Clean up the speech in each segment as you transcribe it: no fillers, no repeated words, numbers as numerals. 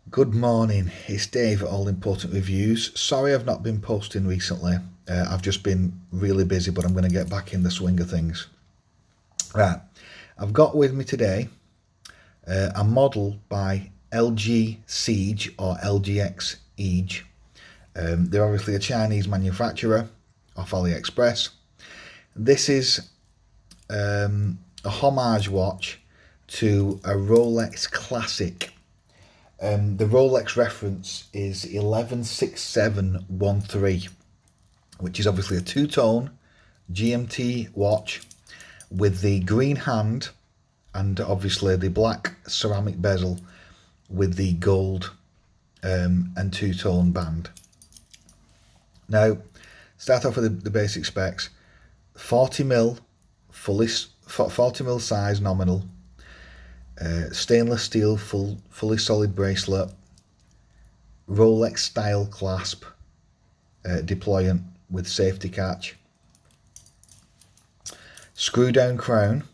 Good morning, it's Dave at All Important Reviews. Sorry I've not been posting recently. I've just been really busy, but I'm going to get back in the swing of things. Right, I've got with me today a model by Lgxige or Lgxige. They're obviously a Chinese manufacturer off AliExpress. This is a homage watch to a Rolex Classic. The Rolex reference is 116713, which is obviously a two-tone GMT watch with the green hand and obviously the black ceramic bezel with the gold and two-tone band. Now, start off with the basic specs. 40mm, 40mm size nominal. Stainless steel fully solid bracelet, Rolex style clasp, deployant with safety catch, screw down crown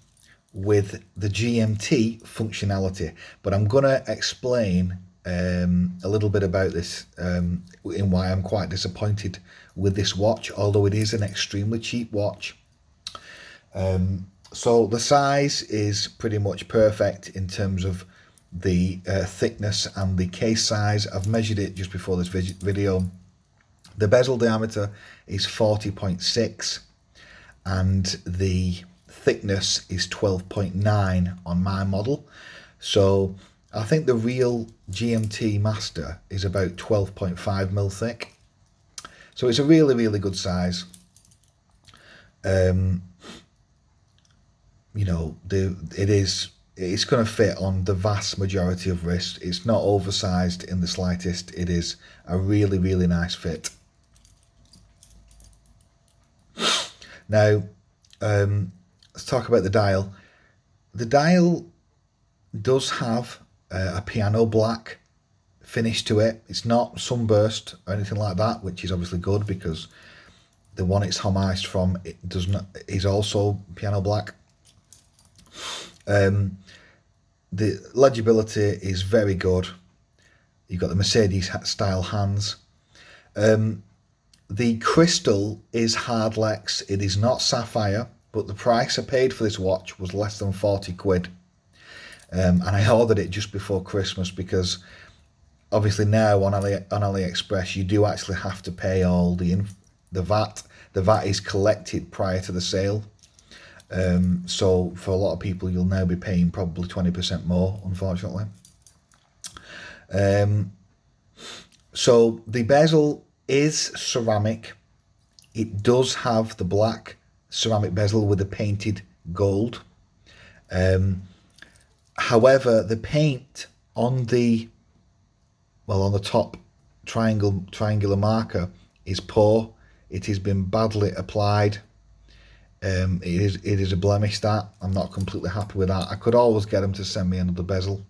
with the GMT functionality. But I'm going to explain a little bit about this in why I'm quite disappointed with this watch, although it is an extremely cheap watch. So the size is pretty much perfect in terms of the thickness and the case size. I've measured it just before this video. The bezel diameter is 40.6 and the thickness is 12.9 on my model. So I think the real GMT Master is about 12.5mm thick. So it's a really, really good size. You know, it's going to fit on the vast majority of wrists. It's not oversized in the slightest. It is a really, really nice fit. Now, let's talk about the dial. The dial does have a piano black finish to it. It's not sunburst or anything like that, which is obviously good because the one it's homaged from is also piano black. The legibility is very good. You've got the Mercedes style hands. The crystal is Hardlex. It is not sapphire, but the price I paid for this watch was less than 40 quid. And I ordered it just before Christmas because obviously now on AliExpress you do actually have to pay all the VAT. The VAT is collected prior to the sale. So for a lot of people you'll now be paying probably 20% more, unfortunately. So the bezel is ceramic. It does have the black ceramic bezel with the painted gold. However, the paint on the top triangular marker is poor. It has been badly applied. It is a blemish that I'm not completely happy with that. I could always get them to send me another bezel.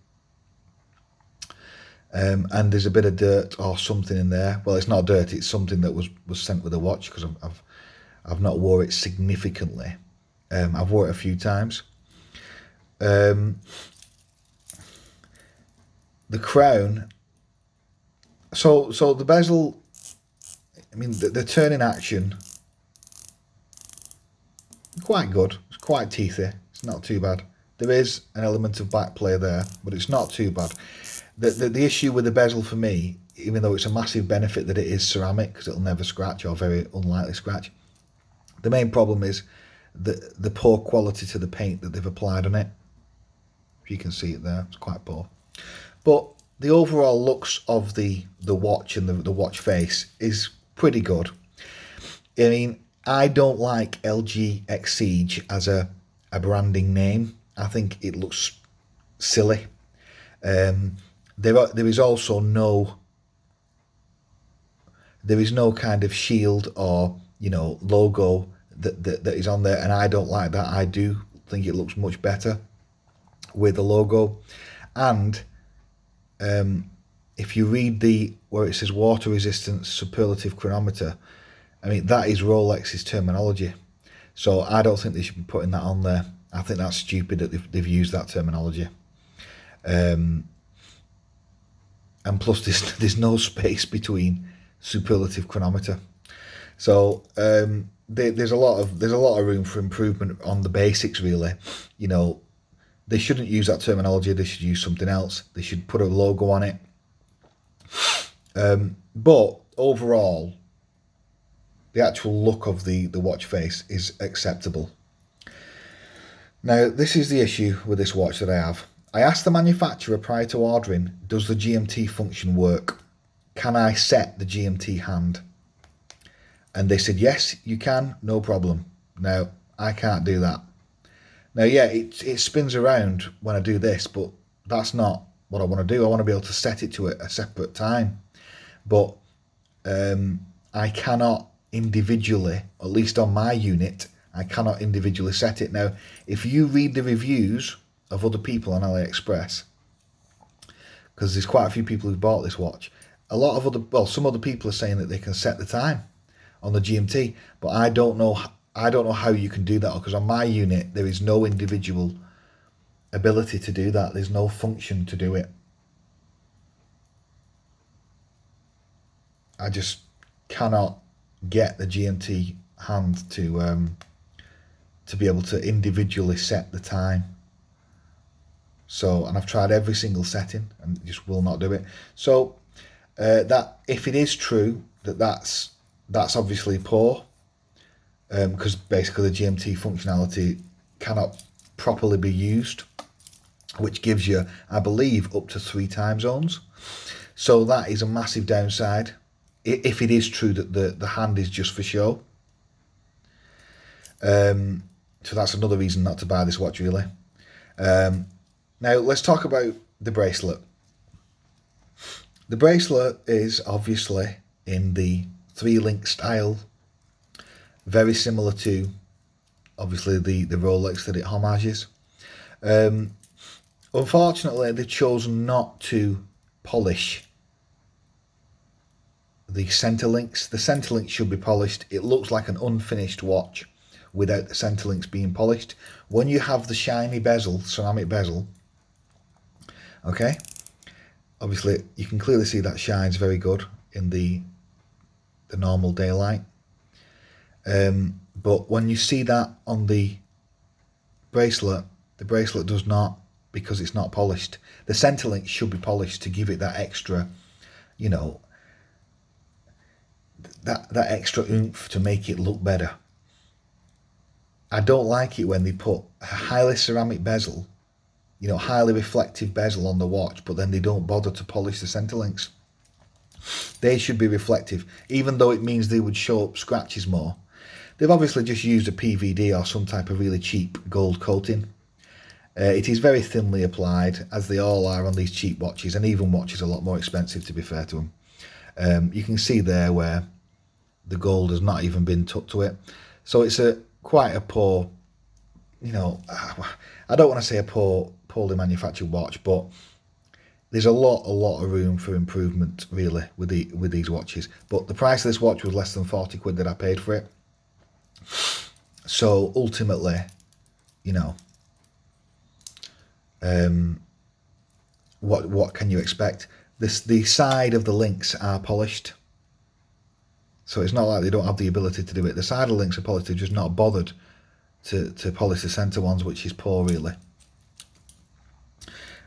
And there's a bit of dirt or something in there. Well, it's not dirt, it's something that was sent with the watch because I've not wore it significantly. I've wore it a few times. The crown, so the bezel, I mean the turning action, quite good. It's quite teethy. It's not too bad. There is an element of back play there, but it's not too bad. The issue with the bezel for me, even though it's a massive benefit that it is ceramic because it'll never scratch or very unlikely scratch, the main problem is the poor quality to the paint that they've applied on it. If you can see it there, it's quite poor. But the overall looks of the watch and the watch face is pretty good. I mean, I don't like Lgxige as a branding name. I think it looks silly. There is also no kind of shield or logo that is on there, and I don't like that. I do think it looks much better with the logo. And if you read where it says water resistance superlative chronometer, I mean, that is Rolex's terminology. So I don't think they should be putting that on there. I think that's stupid that they've used that terminology. and plus there's no space between superlative chronometer. So there's a lot of room for improvement on the basics, really. You know, they shouldn't use that terminology. They should use something else. They should put a logo on it. But overall, the actual look of the watch face is acceptable. Now, this is the issue with this watch that I have. I asked the manufacturer prior to ordering, does the GMT function work? Can I set the GMT hand? And they said, yes, you can, no problem. Now, I can't do that. Now, yeah, it spins around when I do this, but that's not what I want to do. I want to be able to set it to a separate time. But I cannot individually, at least on my unit, I cannot individually set it. Now, if you read the reviews of other people on AliExpress, because there's quite a few people who've bought this watch, some other people are saying that they can set the time on the GMT, but I don't know how you can do that, because on my unit there is no individual ability to do that. There's no function to do it. I just cannot get the GMT hand to be able to individually set the time. So, and I've tried every single setting and it just will not do it. So that if it is true that that's obviously poor, because basically the GMT functionality cannot properly be used, which gives you, I believe, up to 3 time zones. So that is a massive downside if it is true that the hand is just for show. So that's another reason not to buy this watch, really. Now let's talk about the bracelet. The bracelet is obviously in the 3-link style, very similar to obviously the Rolex that it homages. Unfortunately, they've chosen not to polish the center links. The center links should be polished. It looks like an unfinished watch without the center links being polished. When you have the shiny bezel, ceramic bezel, okay, obviously you can clearly see that shines very good in the normal daylight. But when you see that on the bracelet does not, because it's not polished. The center link should be polished to give it that extra, you know, that extra oomph to make it look better. I don't like it when they put a highly ceramic bezel, you know, highly reflective bezel on the watch, but then they don't bother to polish the center links. They should be reflective, even though it means they would show up scratches more. They've obviously just used a PVD or some type of really cheap gold coating. It is very thinly applied, as they all are on these cheap watches, and even watches a lot more expensive, to be fair to them. You can see there where the gold has not even been tucked to it. So it's quite a poor, you know, I don't want to say a poorly manufactured watch, but there's a lot of room for improvement, really, with these watches. But the price of this watch was less than 40 quid that I paid for it. So ultimately, you know, what can you expect? The side of the links are polished, so it's not like they don't have the ability to do it. The side of the links are polished. They've just not bothered to polish the center ones, which is poor, really.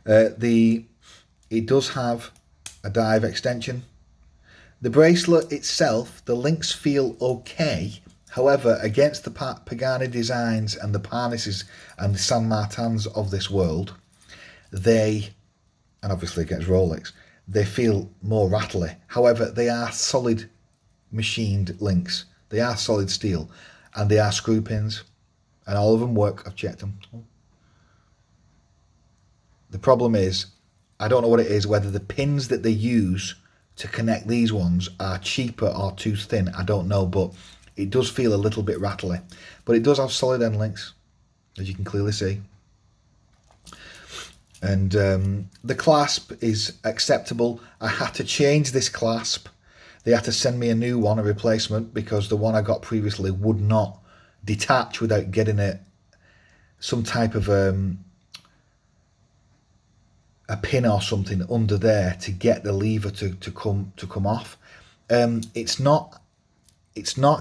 It does have a dive extension. The bracelet itself, the links feel okay. However, against the Pagani designs and the Parnesses and the San Martins of this world, and obviously against Rolex, they feel more rattly. However, they are solid machined links. They are solid steel, and they are screw pins, and all of them work. I've checked them. The problem is, I don't know what it is, whether the pins that they use to connect these ones are cheaper or too thin. I don't know, but it does feel a little bit rattly. But it does have solid end links, as you can clearly see. And the clasp is acceptable. I had to change this clasp. They had to send me a new one, a replacement, because the one I got previously would not detach without getting some type of a pin or something under there to get the lever to come off. It's not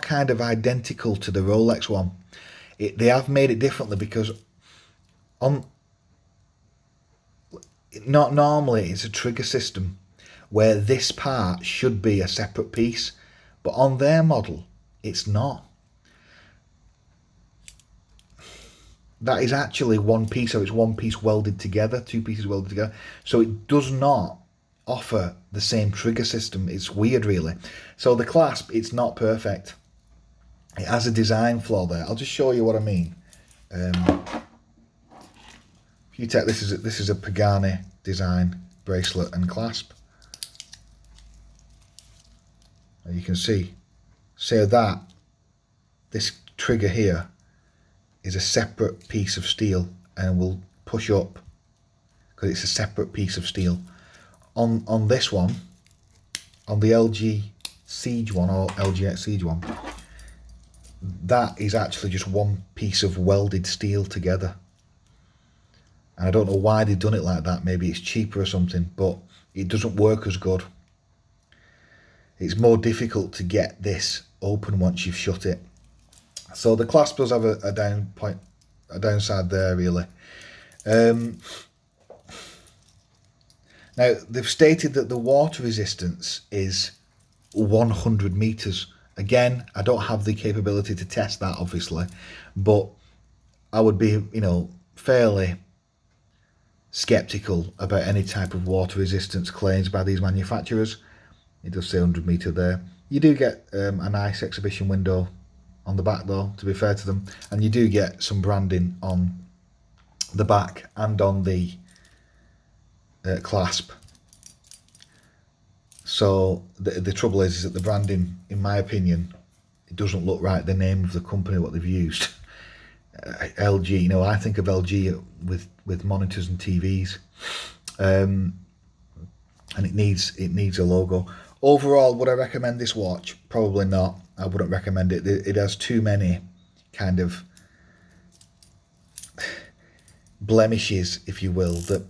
kind of identical to the Rolex one. They have made it differently because not normally it's a trigger system where this part should be a separate piece, but on their model it's not. That is actually one piece, so it's one piece welded together, two pieces welded together. So it does not offer the same trigger system. It's weird, really. So the clasp, it's not perfect. It has a design flaw there. I'll just show you what I mean. If you take this is a Pagani design bracelet and clasp. And you can see, so that this trigger here is a separate piece of steel and will push up because it's a separate piece of steel. On this one, on the Lgxige one or Lgxige one, that is actually just one piece of welded steel together. And I don't know why they've done it like that. Maybe it's cheaper or something, but it doesn't work as good. It's more difficult to get this open once you've shut it. So the clasp does have a downside there, really. Now, they've stated that the water resistance is 100 meters. Again, I don't have the capability to test that, obviously, but I would be, fairly skeptical about any type of water resistance claims by these manufacturers. It does say 100 meter there. You do get a nice exhibition window on the back, though, to be fair to them, and you do get some branding on the back and on the clasp. So the trouble is that the branding, in my opinion, it doesn't look right. The name of the company, what they've used, LG. I think of LG with monitors and TVs, and it needs a logo. Overall, would I recommend this watch? Probably not. I wouldn't recommend it. It has too many kind of blemishes, if you will. The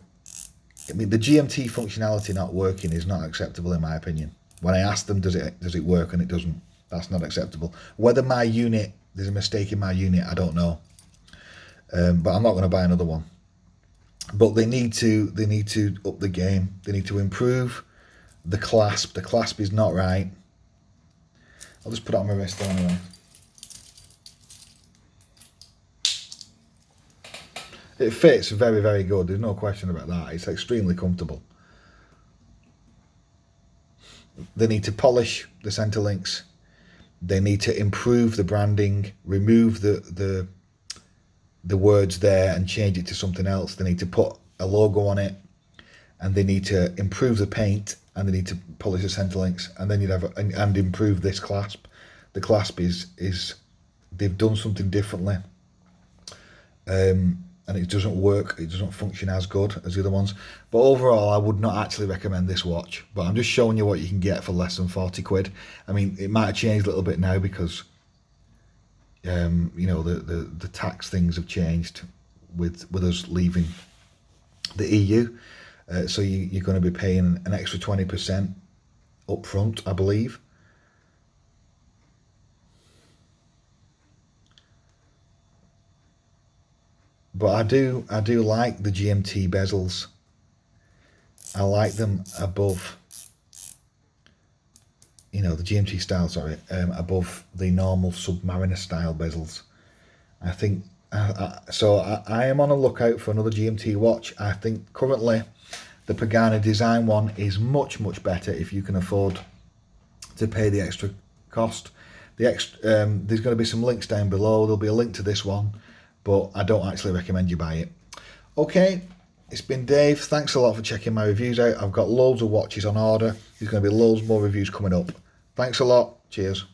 GMT functionality not working is not acceptable, in my opinion. When I ask them, does it work, and it doesn't, that's not acceptable. Whether there's a mistake in my unit, I don't know. But I'm not going to buy another one. But they need to up the game. They need to improve the clasp. The clasp is not right. I'll just put it on my wrist anyway. It fits very, very good. There's no question about that. It's extremely comfortable. They need to polish the center links. They need to improve the branding, remove the words there and change it to something else. They need to put a logo on it, and they need to improve the paint, and they need to polish the center links, and then you'd have and improve this clasp. The clasp is they've done something differently, and it doesn't work. It doesn't function as good as the other ones. But overall, I would not actually recommend this watch. But I'm just showing you what you can get for less than 40 quid. I mean, it might have changed a little bit now because the tax things have changed with us leaving the EU. So you're going to be paying an extra 20% up front, I believe. But I do like the GMT bezels. I like them above, the GMT style, sorry, above the normal Submariner style bezels. I think, so I am on a lookout for another GMT watch. I think currently the Pagani design one is much, much better if you can afford to pay the extra cost. There's going to be some links down below. There'll be a link to this one, but I don't actually recommend you buy it. Okay, it's been Dave. Thanks a lot for checking my reviews out. I've got loads of watches on order. There's going to be loads more reviews coming up. Thanks a lot. Cheers.